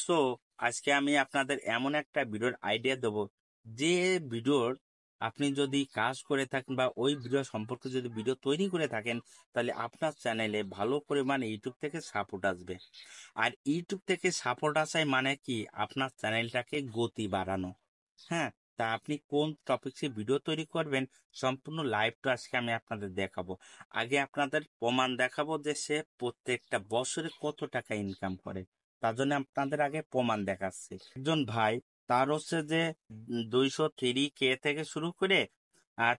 So আজকে আমি আপনাদের এমন একটা ভিডিওর আইডিয়া দেবো, যে ভিডিওর আপনি যদি কাজ করে থাকেন বা ওই ভিডিও সম্পর্কে যদি ভিডিও তৈরি করে থাকেন, তাহলে আপনার চ্যানেলে ভালো পরিমাণে ইউটিউব থেকে সাপোর্ট আসবে। আর ইউটিউব থেকে সাপোর্ট আসায় মানে কি, আপনার চ্যানেলটাকে গতি বাড়ানো। হ্যাঁ, তা আপনি কোন টপিকসে ভিডিও তৈরি করবেন, সম্পূর্ণ লাইভটা আজকে আমি আপনাদের দেখাবো। আগে আপনাদের প্রমাণ দেখাবো যে সে প্রত্যেকটা বছরে কত টাকা ইনকাম করে। তার জন্য আপনাদের আগে প্রমাণ দেখাচ্ছি। একজন ভাই, তার হচ্ছে যে 203K থেকে শুরু করে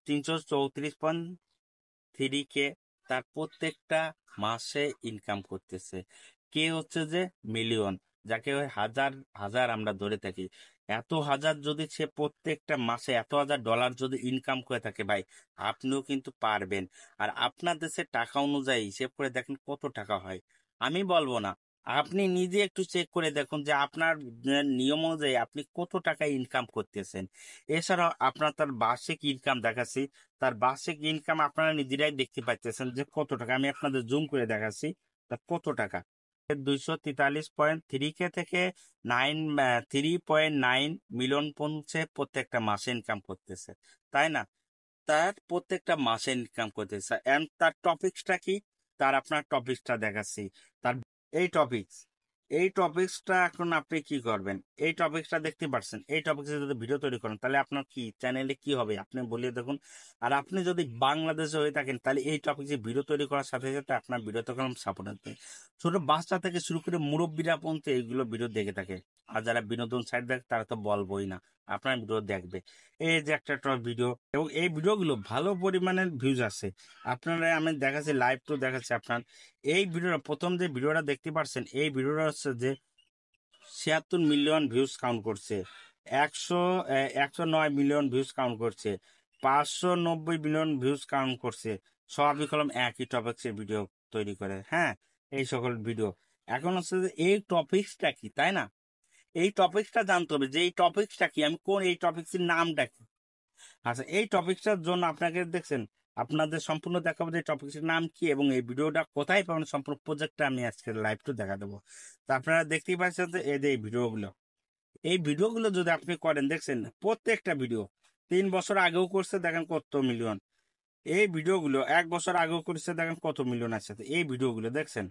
334.3K, তার প্রত্যেকটা মাসে ইনকাম করতেছে। কে হচ্ছে যে মিলিয়ন, যাকে ওই হাজার হাজার আমরা ধরে থাকি। এত হাজার যদি সে প্রত্যেকটা মাসে এত হাজার ডলার যদি ইনকাম করে থাকে ভাই, আপনিও কিন্তু পারবেন। আর আপনার দেশের টাকা অনুযায়ী হিসেব করে দেখেন কত টাকা হয়। আমি বলবো না, আপনি নিজে একটু চেক করে দেখুন যে আপনার নিয়ম অনুযায়ী আপনি কত টাকা ইনকাম করতেছেন। এছাড়াও আপনার তার বার্ষিক ইনকাম দেখাচ্ছি। তার বার্ষিক ইনকাম আপনারা নিজেরাই দেখতে পাচ্ছেন যে কত টাকা। আমি আপনাদের জুম করে দেখাচ্ছি তার কত টাকা। 243.3K থেকে 3.9 মিলিয়ন পৌঁছে প্রত্যেকটা মাসে ইনকাম করতেছে, তাই না? তার প্রত্যেকটা মাসে ইনকাম করতেছে। এন্ড তার টপিকসটা কি, তার আপনার টপিকসটা দেখাচ্ছি। তার এই টপিকসটা এখন আপনি কি করবেন, এই টপিকসটা দেখতে পাচ্ছেন। এই টপিকসে যদি ভিডিও তৈরি করেন তাহলে আপনার কি চ্যানেলে কি হবে আপনি বলিয়ে দেখুন। আর আপনি যদি বাংলাদেশে হয়ে থাকেন তাহলে এই টপিকসে ভিডিও তৈরি করার সাথে সাথে আপনার ভিডিওতে কোনো সাপোর্ট আসবে। ছোট বাচ্চা থেকে শুরু করে মুরব্বীরা পর্যন্ত এইগুলো ভিডিও দেখে থাকে। আর যারা বিনোদন সাইট দেখে তারা তো বলবোই না, আপনার ভিডিও দেখবে। এই যে একটা ভিডিও, এবং এই ভিডিওগুলো ভালো পরিমাণের ভিউজ আছে। আপনারা আমি দেখাচ্ছি, লাইভ তো দেখাচ্ছি আপনার। এই ভিডিওটা প্রথম যে ভিডিওটা দেখতে পাচ্ছেন, এই ভিডিওটা হচ্ছে যে 76 মিলিয়ন ভিউজ কাউন্ট করছে। 109 মিলিয়ন ভিউজ কাউন্ট করছে। 590 মিলিয়ন ভিউজ কাউন্ট করছে। স্বাভাবিক হলাম একই টপিক্সের ভিডিও তৈরি করে। হ্যাঁ, এই সকল ভিডিও। এখন হচ্ছে যে এই টপিক্সটা কি, তাই না? এই টপিক্সটা জানতে হবে যে এই টপিক্সটা কি, আমি কোন এই টপিক্সের নামটা কি। আচ্ছা, এই টপিকটার জন্য আপনাকে দেখছেন, আপনাদের সম্পূর্ণ দেখাবো যে টপিকটার নাম কি এবং এই ভিডিওটা কোথায় পাবেন। সম্পূর্ণ প্রজেক্টটা আমি আজকে লাইভ টু দেখা দেবো। তো আপনারা দেখতেই পাচ্ছেন যে এই যে এই ভিডিওগুলো যদি আপনি করেন, দেখছেন প্রত্যেকটা ভিডিও 3 বছর আগেও করছে, দেখেন কত মিলিয়ন। এই ভিডিওগুলো 1 বছর আগেও করছে, দেখেন কত মিলিয়ন আছে। তো এই ভিডিওগুলো দেখছেন,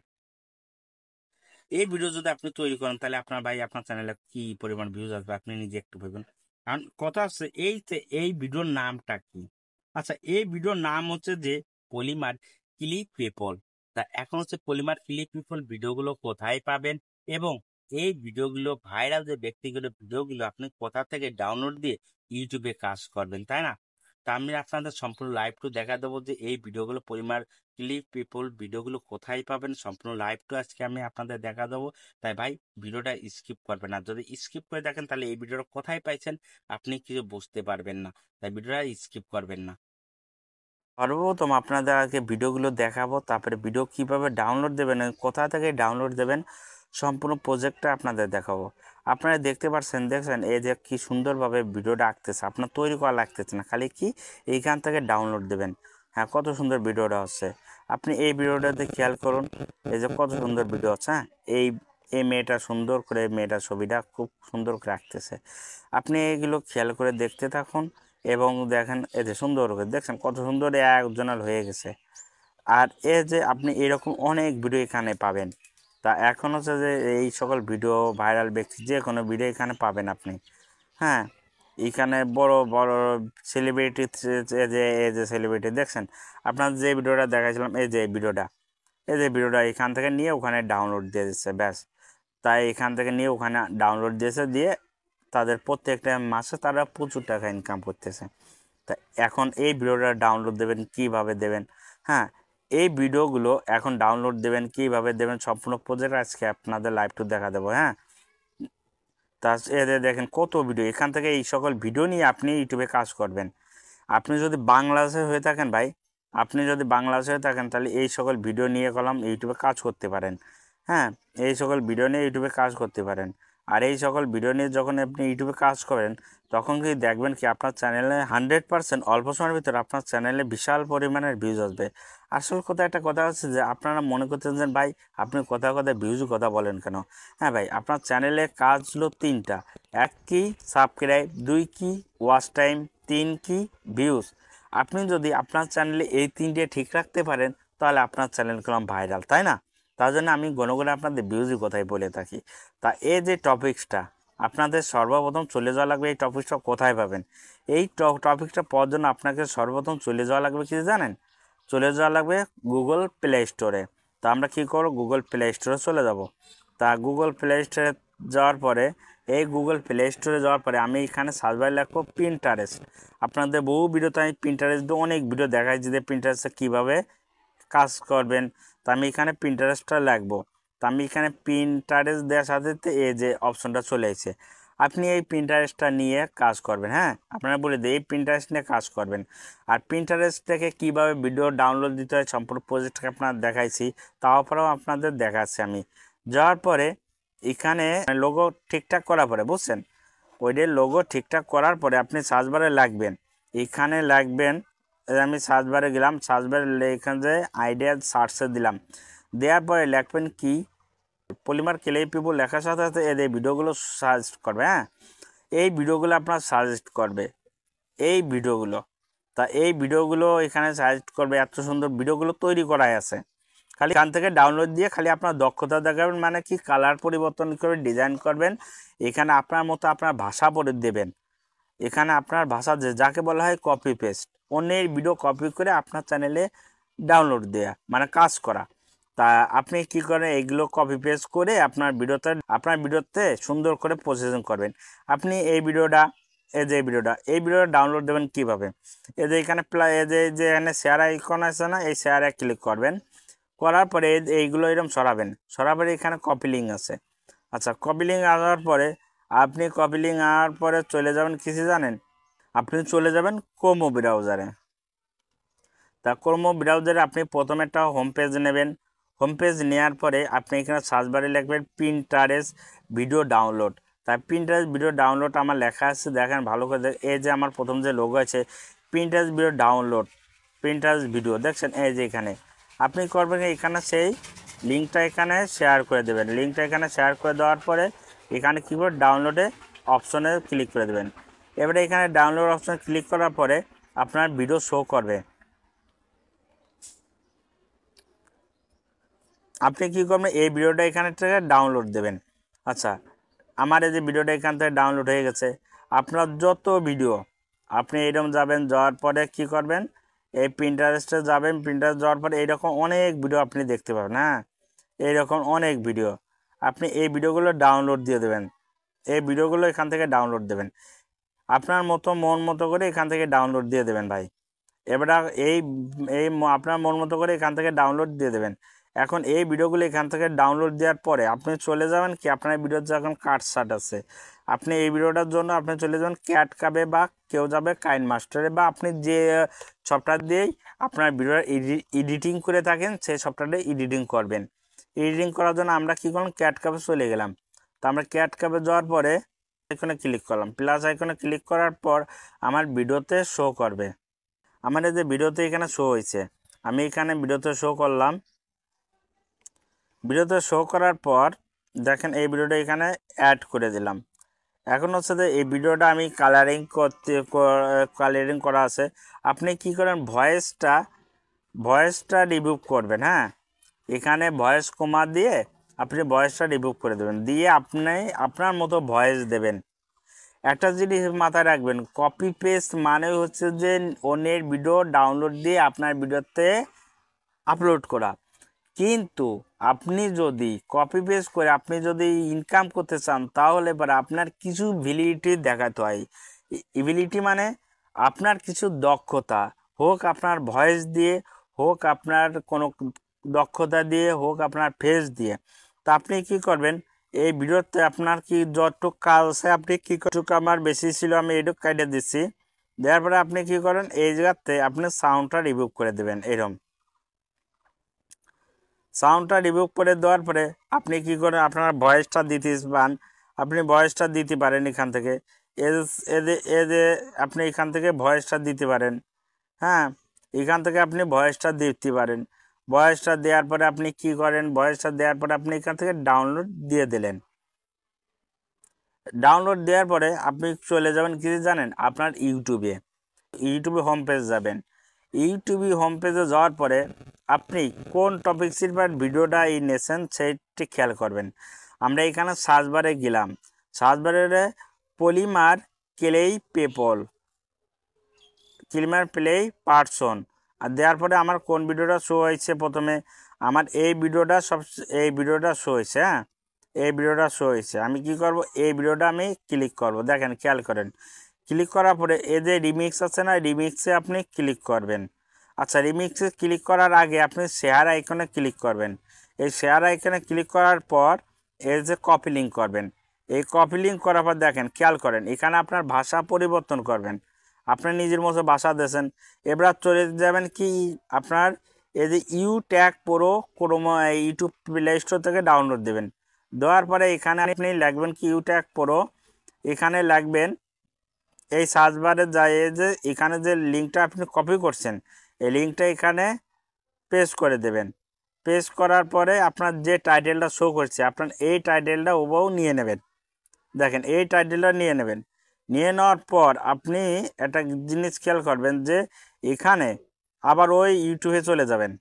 এই ভিডিও যদি আপনি তৈরি করেন তাহলে আপনার ভাই আপনার চ্যানেলে কি পরিমাণ ভিউজ আসবে আপনি নিজে একটু ভাবেন। কারণ কথা হচ্ছে এই ভিডিওর নামটা কি। আচ্ছা, এই ভিডিওর নাম হচ্ছে যে পলিমার ক্লিপ পিপল। তা এখন হচ্ছে পলিমার ক্লিপ পিপল ভিডিওগুলো কোথায় পাবেন, এবং এই ভিডিওগুলো ভাইরাল যে ব্যক্তিগুলো ভিডিওগুলো আপনি কোথা থেকে ডাউনলোড দিয়ে ইউটিউবে কাজ করবেন, তাই না? তা আমি আপনাদের সম্পূর্ণ লাইভ টু দেখা দেবো যে এই ভিডিওগুলো পলিমার ক্লিপ পিপল ভিডিওগুলো কোথায় পাবেন। সম্পূর্ণ লাইভ টু আজকে আমি আপনাদের দেখা দেবো। তাই ভাই, ভিডিওটা স্কিপ করবেন না। যদি স্কিপ করে দেখেন তাহলে এই ভিডিওটা কোথায় পাইছেন আপনি কিছু বুঝতে পারবেন না। তাই ভিডিওটা স্কিপ করবেন না। সর্বপ্রথম আপনাদের আগে ভিডিওগুলো দেখাবো, তারপরে ভিডিও কিভাবে ডাউনলোড দেবেন, কোথা থেকে ডাউনলোড দেবেন, সম্পূর্ণ প্রজেক্টটা আপনাদের দেখাবো। আপনারা দেখতে পাচ্ছেন, দেখছেন এই যে কি সুন্দরভাবে ভিডিওটা আঁকতেছে। আপনার তৈরি করা লাগতেছে না, খালি কি এইখান থেকে ডাউনলোড দেবেন। হ্যাঁ, কত সুন্দর ভিডিওটা হচ্ছে। আপনি এই ভিডিওটাতে খেয়াল করুন, এই যে কত সুন্দর ভিডিও হচ্ছে। হ্যাঁ, এই এই মেয়েটা সুন্দর করে, মেয়েটার ছবিটা খুব সুন্দর করে আঁকতেছে। আপনি এগুলো খেয়াল করে দেখতে থাকুন এবং দেখেন এই যে সুন্দর করে, দেখছেন কত সুন্দর একজনাল হয়ে গেছে। আর এই যে আপনি এরকম অনেক ভিডিও এখানে পাবেন। তা এখন হচ্ছে যে এই সকল ভিডিও ভাইরাল ব্যক্তি যে কোনো ভিডিও এখানে পাবেন আপনি। হ্যাঁ, এখানে বড় বড় সেলিব্রিটি, এই যে সেলিব্রিটি দেখছেন। আপনার যে ভিডিওটা দেখাইছিলাম, এই যে ভিডিওটা এখান থেকে নিয়ে ওখানে ডাউনলোড দিয়ে দিচ্ছে, ব্যাস। তাই এখান থেকে নিয়ে ওখানে ডাউনলোড দিয়েছে, দিয়ে তাদের প্রত্যেকটা মাসে তারা প্রচুর টাকা ইনকাম করতেছে। তা এখন এই ভিডিওটা ডাউনলোড দেবেন কিভাবে দেবেন, হ্যাঁ, এই ভিডিওগুলো এখন ডাউনলোড দেবেন কিভাবে দেবেন, সম্পূর্ণ প্রজেক্ট আজকে আপনাদের লাইভ টু দেখা দেবো। হ্যাঁ, তা এদের দেখেন কত ভিডিও, এখান থেকে এই সকল ভিডিও নিয়ে আপনি ইউটিউবে কাজ করবেন। আপনি যদি বাংলাদেশে হয়ে থাকেন ভাই, আপনি যদি বাংলাদেশে হয়ে থাকেন তাহলে এই সকল ভিডিও নিয়ে কলম ইউটিউবে কাজ করতে পারেন। হ্যাঁ, এই সকল ভিডিও নিয়ে ইউটিউবে কাজ করতে পারেন। আর এই সকল ভিডিও নিয়ে যখন আপনি ইউটিউবে কাজ করেন, তখন কি দেখবেন কি আপনার চ্যানেলে 100% অল্প সময়ের ভিতরে আপনার চ্যানেলে বিশাল পরিমাণের ভিউজ আসবে। আসল কথা একটা কথা হচ্ছে যে আপনারা মনে করতেন যে ভাই আপনি কথা কথা ভিউজ কথা বলেন কেন। হ্যাঁ ভাই, আপনার চ্যানেলে কাজ হলো তিনটা। এক কি সাবস্ক্রাইব, দুই কি ওয়াচ টাইম, তিন কি ভিউজ। আপনি যদি আপনার চ্যানেলে এই তিনটে ঠিক রাখতে পারেন তাহলে আপনার চ্যানেল করলাম ভাইরাল, তাই না? তার জন্য আমি গণগণে আপনাদের ভিউজের কথাই বলে থাকি। তা এই যে টপিক্সটা আপনাদের সর্বপ্রথম চলে যাওয়া লাগবে, এই টপিক্সটা কোথায় পাবেন? এই টপিকটা পাওয়ার জন্য আপনাকে সর্বপ্রথম চলে যাওয়া লাগবে কি জানেন? চলে যাওয়া লাগবে গুগল প্লে স্টোরে। তা আমরা কী করবো, গুগল প্লে স্টোরে চলে যাব। তা গুগল প্লে স্টোরে যাওয়ার পরে, এই গুগল প্লে স্টোরে যাওয়ার পরে আমি এখানে সার্চ বারে লিখবো পিন্টারেস্ট। আপনাদের বহু ভিডিওতে আমি পিন্টারেস্ট অনেক ভিডিও দেখাইছি যে পিন্টারেস্টে কীভাবে কাজ করবেন। তা আমি এখানে পিন্টারেস্টটা লিখবো। তা আমি এখানে পিন্টারেস্ট দেওয়ার সাথে সাথে এই যে অপশনটা চলে এসেছে, আপনি এই পিন্টারেস্টটা নিয়ে কাজ করবেন। হ্যাঁ, আপনারা বলে দিই এই পিন্টারেস্ট নিয়ে কাজ করবেন। আর পিন্টারেস্ট থেকে কীভাবে ভিডিও ডাউনলোড দিতে হয় সম্পূর্ণ প্রজেক্টটাকে আপনার দেখাইছি, তারপরেও আপনাদের দেখাচ্ছি আমি। যাওয়ার পরে এখানে লোগো ঠিকঠাক করার পরে, বুঝছেন, ওইটার লোগো ঠিকঠাক করার পরে আপনি সার্চ বারে লাগবেন, এখানে লাগবেন। আমি সার্চ বারে গেলাম, সার্চ বারে এখানে যে আইডিয়া সার্চে দিলাম, দেওয়ার পরে লিখবেন কি পলিমার ক্লে পিপল লেখার সাথে সাথে এই ভিডিওগুলো সাজেস্ট করবে। হ্যাঁ, এই ভিডিওগুলো আপনার সাজেস্ট করবে, এই ভিডিওগুলো। তা এই ভিডিওগুলো এখানে সাজেস্ট করবে, এত সুন্দর ভিডিওগুলো তৈরি করাই আছে। খালি এখান থেকে ডাউনলোড দিয়ে খালি আপনার দক্ষতা দেখাবেন, মানে কি কালার পরিবর্তন করে ডিজাইন করবেন। এখানে আপনার মতো আপনার ভাষা পড়ে দেবেন। এখানে আপনার ভাষা যাকে বলা হয় কপি পেস্ট, অন্যের ভিডিও কপি করে আপনার চ্যানেলে ডাউনলোড দেয়া মানে কাজ করা। তা আপনি কি করেন, এগুলো কপি পেস্ট করে আপনার ভিডিওতে সুন্দর করে প্রসেসিং করবেন। আপনি এই ভিডিওটা এই ভিডিওটা ডাউনলোড দেবেন কিভাবে? এই যে এখানে এই যে এখানে শেয়ার আইকন আছে না, এই শেয়ারে ক্লিক করবেন। করার পরে এইগুলো এরকম সরাবেন এখানে কপি লিঙ্ক আছে। আচ্ছা, কপি লিঙ্ক আসার পরে আপনি কপি লিঙ্ক আনার পরে চলে যাবেন কিছু জানেন, আপনি চলে যাবেন ক্রোম ব্রাউজারে। তা ক্রোম ব্রাউজারে আপনি প্রথমে একটা হোম পেজ নেবেন। হোম পেজ নেওয়ার পরে আপনি এখানে সার্চ বারে লিখবেন পিন্টারেস্ট ভিডিও ডাউনলোড। তাই পিন্টারেস্ট ভিডিও ডাউনলোড আমার লেখা আছে, দেখেন ভালো করে। এই যে আমার প্রথম যে লোগো আছে Pinterest video download, Pinterest video দেখছেন, এই যে এখানে আপনি করবেন এখানে সেই লিঙ্কটা এখানে শেয়ার করে দেবেন। লিঙ্কটা এখানে শেয়ার করে দেওয়ার পরে এখানে কীবোর্ড ডাউনলোডে অপশনে ক্লিক করে দেবেন। এবারে এখানে ডাউনলোড অপশনে ক্লিক করার পরে আপনার ভিডিও শো করবে। আপনি কী করবেন, এই ভিডিওটা এখানে থেকে ডাউনলোড দেবেন। আচ্ছা, আমার এই যে ভিডিওটা এখান থেকে ডাউনলোড হয়ে গেছে। আপনার যত ভিডিও আপনি এরকম যাবেন, যাওয়ার পরে কি করবেন, এই পিন্টারেস্টে যাবেন। পিন্টারেস্ট যাওয়ার পরে এইরকম অনেক ভিডিও আপনি দেখতে পাবেন। হ্যাঁ, এইরকম অনেক ভিডিও আপনি এই ভিডিওগুলো ডাউনলোড দিয়ে দেবেন। এই ভিডিওগুলো এখান থেকে ডাউনলোড দেবেন, আপনার মতো মন মতো করে এখান থেকে ডাউনলোড দিয়ে দেবেন ভাই। এবার এই এই আপনার মন মতো করে এখান থেকে ডাউনলোড দিয়ে দেবেন। এখন এই ভিডিওগুলো এখান থেকে ডাউনলোড দেওয়ার পরে আপনি চলে যাবেন কি, আপনার ভিডিওর যখন কাটসাট আছে, আপনি এই ভিডিওটার জন্য আপনি চলে যাবেন ক্যাটকাবে, বা কেউ যাবে কাইন মাস্টারে, বা আপনি যে সফটওয়্যার দিয়েই আপনার ভিডিওর এডিটিং করে থাকেন সেই সফটওয়্যারে এডিটিং করবেন। এডিটিং করার জন্য আমরা কী করলাম, ক্যাটকাবে চলে গেলাম। তো আমরা ক্যাটকাবে যাওয়ার পরে এখানে ক্লিক করলাম, প্লাস আইকনে ক্লিক করার পর আমার ভিডিওতে শো করবে। আমার এই যে ভিডিওতে এখানে শো হয়েছে, আমি এখানে ভিডিওতে শো করলাম। ভিডিওতে শো করার পর দেখেন এই ভিডিওটা এখানে অ্যাড করে দিলাম। এখন হচ্ছে যে এই ভিডিওটা আমি কালারিং করা আছে। আপনি কি করেন, ভয়েসটা রিমুভ করবেন। হ্যাঁ, এখানে ভয়েস কমা দিয়ে আপনি ভয়েসটা রিমুভ করে দেবেন, দিয়ে আপনি আপনার মতো ভয়েস দেবেন। একটা জিনিস মাথায় রাখবেন, কপি পেস্ট মানে হচ্ছে যে অন্যের ভিডিও ডাউনলোড দিয়ে আপনার ভিডিওতে আপলোড করা। কিন্তু আপনি যদি কপি পেস্ট করে আপনি যদি ইনকাম করতে চান তাহলে পরে আপনার কিছু ভ্যালিডিটি দেখাতে হয়। এবিলিটি মানে আপনার কিছু দক্ষতা, হোক আপনার ভয়েস দিয়ে, হোক আপনার কোনো দক্ষতা দিয়ে, হোক আপনার ফেস দিয়ে। তা আপনি কি করবেন, এই ভিডিওতে আপনার কি যতটুকু কাজ আছে আপনি কী কতটুকু আমার বেশি ছিল আমি এইটুকু কাটে দিচ্ছি। দেওয়ার পরে আপনি কি করেন, এই জায়গাতে আপনি সাউন্ডটা রিমুভ করে দেবেন। এরকম সাউন্ডটা রিমুভ করে দেওয়ার পরে আপনি কি করেন, আপনার ভয়েসটা দিতে পান, আপনি ভয়েসটা দিতে পারেন এখান থেকে। এ যে আপনি এখান থেকে ভয়েসটা দিতে পারেন। হ্যাঁ, এখান থেকে আপনি ভয়েসটা দিতে পারেন। ভয়েসটা দেওয়ার পরে আপনি কি করেন, ভয়েসটা দেওয়ার পরে আপনি এখান থেকে ডাউনলোড দিয়ে দিলেন। ডাউনলোড দেওয়ার পরে আপনি চলে যাবেন কি জানেন, আপনার ইউটিউবে হোম পেজ যাবেন। ইউটিউবে হোম পেজে যাওয়ার পরে আপনি কোন টপিক্সের পর ভিডিওটা নেছেন সেইটি খেয়াল করবেন। আমরা এখানে সার্চ বারে গেলাম, সার্চ বারে পলিমার ক্লেই পার্সন আর দেওয়ার পরে আমার কোন ভিডিওটা শো হয়েছে, প্রথমে আমার এই ভিডিওটা শো হয়েছে। হ্যাঁ, এই ভিডিওটা শো হয়েছে। আমি কি করব, এই ভিডিওটা আমি ক্লিক করব। দেখেন, খেয়াল করেন, ক্লিক করার পরে এই যে রিমিক্স আছে না, রিমিক্সে আপনি ক্লিক করবেন। আচ্ছা, রিমিক্সে ক্লিক করার আগে আপনি শেয়ার আইকনে ক্লিক করবেন। এই শেয়ার আইকনে ক্লিক করার পর এর যে কপি লিঙ্ক করবেন। এই কপি লিঙ্ক করার পর দেখেন, খেয়াল করেন, এখানে আপনার ভাষা পরিবর্তন করবেন। আপনি নিজের মতো ভাষা দিয়েছেন। এবার চলে যাবেন কি আপনার এই যে tag pro YouTube play store থেকে ডাউনলোড দেবেন। দেওয়ার পরে এখানে আপনি লিখবেন কি ট্যাগ প্রো, এখানে লিখবেন এই সার্চ বারে যায় যে এখানে যে লিঙ্কটা আপনি কপি করছেন এই লিঙ্কটা এখানে পেস্ট করে দেবেন। পেস্ট করার পরে আপনার যে টাইটেলটা শো করছে আপনার এই টাইটেলটা ওভাবেও নিয়ে নেবেন। দেখেন, এই টাইটেলটা নিয়ে নেবেন। নিয়ে নেওয়ার পর আপনি একটা জিনিস খেয়াল করবেন যে এখানে আবার ওই ইউটিউবে চলে যাবেন।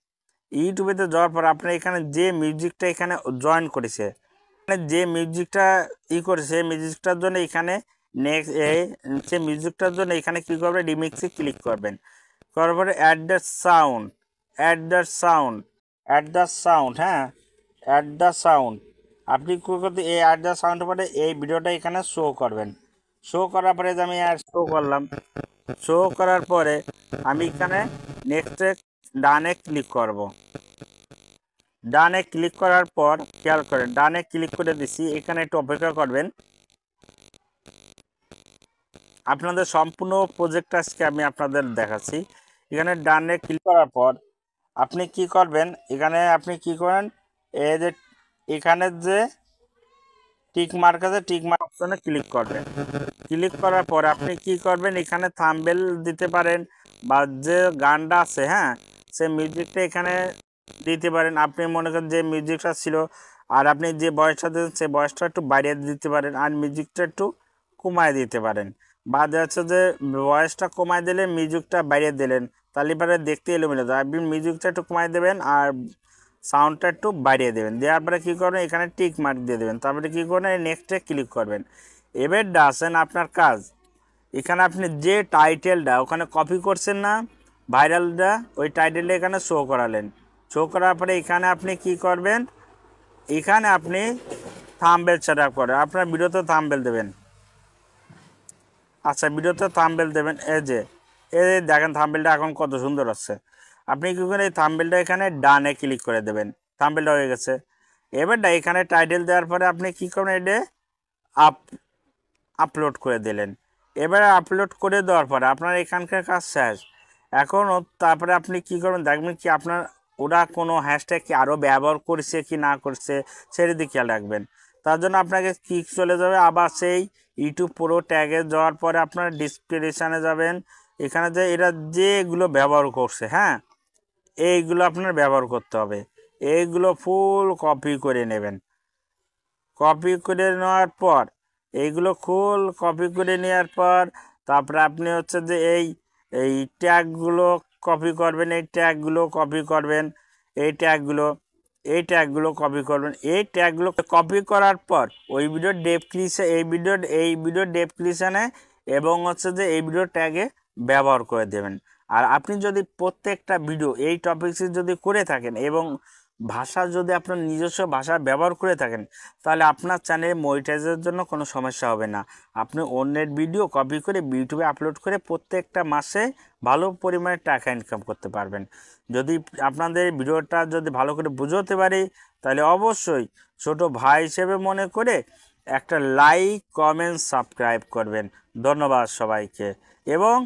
ইউটিউবেতে যাওয়ার পর আপনি এখানে যে মিউজিকটা এখানে জয়েন করেছে, যে মিউজিকটা করেছে মিউজিকটার জন্য এখানে সে মিউজিকটার জন্য এখানে কী করবেন, রিমিক্সে ক্লিক করবেন। করার পরে অ্যাড দ্য সাউন্ড হ্যাঁ, অ্যাড দ্য সাউন্ড আপনি কী করতে এই অ্যাড দ্য সাউন্ডের পরে এই ভিডিওটা এখানে শো করবেন। শো করার পরে যে আমি শো করলাম, শো করার পরে আমি এখানে নেক্সটে ডানে ক্লিক করব। ডানে ক্লিক করার পর খেয়াল করেন, ডানে ক্লিক করে দিছি, এখানে একটু অপেক্ষা করবেন। আপনাদের সম্পূর্ণ প্রজেক্টটা আজকে আমি আপনাদের দেখাচ্ছি। এখানে ডানে ক্লিক করার পর আপনি কি করবেন, এখানে আপনি কি করেন, এই যে এখানে যে টিক মার্ক আছে টিক মার্ক অপশনে ক্লিক করবেন। ক্লিক করার পর আপনি কি করবেন, এখানে থাম্বনেল দিতে পারেন বা যে গানটা আছে হ্যাঁ সে মিউজিকটা এখানে দিতে পারেন। আপনি মনে করেন যে মিউজিকটা ছিল আর আপনি যে বয়সটা দিয়েছেন সেই বয়সটা একটু বাড়িয়ে দিতে পারেন আর মিউজিকটা একটু কমায় দিতে পারেন। বা যাচ্ছে যে ভয়েসটা কমায় দিলে মিউজিকটা বাড়িয়ে দিলেন, তাহলে পরে দেখতে এলোমেলো যায়। আপনি মিউজিকটা একটু কমায় দেবেন আর সাউন্ডটা একটু বাড়িয়ে দেবেন। দেওয়ার পরে কী করবেন, এখানে টিক মার্ক দিয়ে দেবেন। তারপরে কী করবেন, নেক্সটে ক্লিক করবেন। এবার আসেন আপনার কাজ, এখানে আপনি যে টাইটেলটা ওখানে কপি করছেন না ভাইরালটা, ওই টাইটেলটা এখানে শো করালেন। শো করার পরে এখানে আপনি কি করবেন, এখানে আপনি থাম্বনেল সেটআপ করেন। আপনার ভিডিওতে থাম্বনেল দেবেন। আচ্ছা, ভিডিওতে থাম্বনেল দেবেন। এই দেখেন থাম্বনেলটা এখন কত সুন্দর হচ্ছে। আপনি কি করেন, এই থাম্বনেলটা এখানে ডানে ক্লিক করে দেবেন। থাম্বনেলটা হয়ে গেছে। এবারটা এখানে টাইটেল দেওয়ার পরে আপনি কি করবেন, এটা আপলোড করে দিলেন। এবারে আপলোড করে দেওয়ার পরে আপনার এখানকার কাজ শেষ। এখন তারপরে আপনি কি করবেন, দেখবেন কি আপনার ওরা কোনো হ্যাশট্যাগ কি আরও ব্যবহার করছে কি না করছে সেটা দিকে খেয়াল রাখবেন। তার জন্য আপনাকে কি চলে যাবে আবার সেই ইউটিউব প্রো ট্যাগে যাওয়ার পরে আপনার ডিসক্রিপশানে যাবেন। এখানে যে এরা যেগুলো ব্যবহার করছে হ্যাঁ এইগুলো আপনার ব্যবহার করতে হবে। এইগুলো ফুল কপি করে নেবেন। কপি করে নেওয়ার পর এইগুলো ফুল কপি করে নেওয়ার পর তারপরে আপনি হচ্ছে যে এই ট্যাগগুলো কপি করবেন, এই ট্যাগগুলো কপি করবেন, এই ট্যাগগুলো কপি করবেন। এই ট্যাগগুলো কপি করার পর ওই ভিডিওর ডেসক্রিপশনে এবং হচ্ছে যে এই ভিডিও ট্যাগে ব্যবহার করে দেবেন। আর আপনি যদি প্রত্যেকটা ভিডিও এই টপিকসে যদি করে থাকেন এবং ভাষা যদি আপনার নিজস্ব ভাষা ব্যবহার করে থাকেন তাহলে আপনার চ্যানেলে মনিটাইজের জন্য কোনো সমস্যা হবে না। আপনি অন্যের ভিডিও কপি করে ইউটিউবে আপলোড করে প্রত্যেকটা মাসে ভালো পরিমাণে টাকা ইনকাম করতে পারবেন। যদি আপনাদের ভিডিওটা যদি ভালো করে বুঝতে পারি তাহলে অবশ্যই ছোট ভাই হিসেবে মনে করে একটা লাইক কমেন্ট সাবস্ক্রাইব করবেন। ধন্যবাদ সবাইকে। এবং